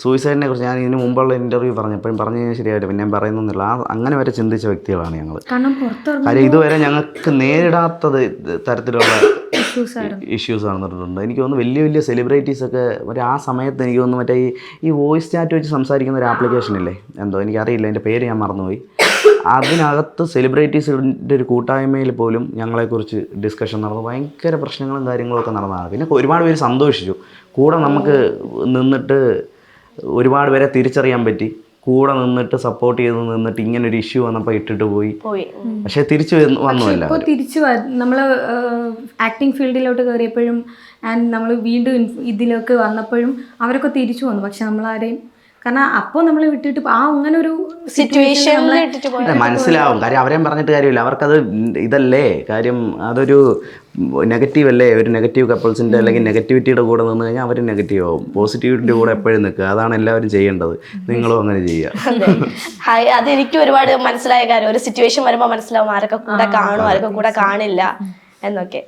സൂയിസൈഡിനെ കുറിച്ച് ഞാൻ ഇതിന് മുമ്പുള്ള ഇൻ്റർവ്യൂ പറഞ്ഞപ്പോഴും പറഞ്ഞു കഴിഞ്ഞാൽ ശരിയായിട്ട് പിന്നെ ഞാൻ പറയുന്നില്ല. അങ്ങനെ വരെ ചിന്തിച്ച വ്യക്തികളാണ് ഞങ്ങൾ. കാര്യം ഇതുവരെ ഞങ്ങൾക്ക് നേരിടാത്തത് തരത്തിലുള്ള ഇഷ്യൂസ് നടന്നിട്ടുണ്ട്. എനിക്ക് തോന്നുന്നു വലിയ വലിയ സെലിബ്രിറ്റീസൊക്കെ ആ സമയത്ത് എനിക്ക് തോന്നുന്നു മറ്റേ ഈ വോയിസ് ചാറ്റ് വെച്ച് സംസാരിക്കുന്ന ഒരു ആപ്ലിക്കേഷൻ ഇല്ലേ, എന്തോ എനിക്കറിയില്ല, എൻ്റെ പേര് ഞാൻ മറന്നുപോയി. അതിനകത്ത് സെലിബ്രിറ്റീസിൻ്റെ ഒരു കൂട്ടായ്മയിൽ പോലും ഞങ്ങളെക്കുറിച്ച് ഡിസ്കഷൻ നടന്നു. ഭയങ്കര പ്രശ്നങ്ങളും കാര്യങ്ങളും ഒക്കെ നടന്നതാണ്. പിന്നെ ഒരുപാട് പേര് സന്തോഷിച്ചു. കൂടെ നമുക്ക് നിന്നിട്ട് ഒരുപാട് പേരെ തിരിച്ചറിയാൻ പറ്റി. കൂടെ നിന്നിട്ട് സപ്പോർട്ട് ചെയ്ത് നിന്നിട്ട് ഇങ്ങനെ ഒരു ഇഷ്യൂ വന്നപ്പോൾ ഇട്ടിട്ട് പോയി. പക്ഷെ തിരിച്ചു വന്നുമല്ല. ഇപ്പോൾ തിരിച്ചു നമ്മൾ ആക്ടിങ് ഫീൽഡിലോട്ട് കയറിയപ്പോഴും ആൻഡ് നമ്മൾ വീണ്ടും ഇതിലൊക്കെ വന്നപ്പോഴും അവരൊക്കെ തിരിച്ചു വന്നു. പക്ഷെ നമ്മളാരെയും കാരണം അപ്പോൾ നമ്മൾ വിട്ടിട്ട് അങ്ങനെ ഒരു സിറ്റുവേഷൻ മനസ്സിലാവും. കാര്യം അവരെയും പറഞ്ഞിട്ട് കാര്യമില്ല. അവർക്കത് ഇതല്ലേ കാര്യം, അതൊരു നെഗറ്റീവ് അല്ലേ. ഒരു നെഗറ്റീവ് കപ്പിൾസിൻ്റെ അല്ലെങ്കിൽ നെഗറ്റിവിറ്റിയുടെ കൂടെ നിന്ന് കഴിഞ്ഞാൽ അവർ നെഗറ്റീവ് ആവും. പോസിറ്റിവിറ്റിയുടെ കൂടെ എപ്പോഴും നിൽക്കുക. അതാണ് എല്ലാവരും ചെയ്യേണ്ടത്. നിങ്ങളും അങ്ങനെ ചെയ്യുക. അതെനിക്ക് ഒരുപാട് മനസ്സിലായ കാര്യം. ഒരു സിറ്റുവേഷൻ വരുമ്പോൾ മനസ്സിലാവും ആരൊക്കെ കൂടെ കാണും, ആരൊക്കെ കൂടെ കാണില്ല എന്നൊക്കെ.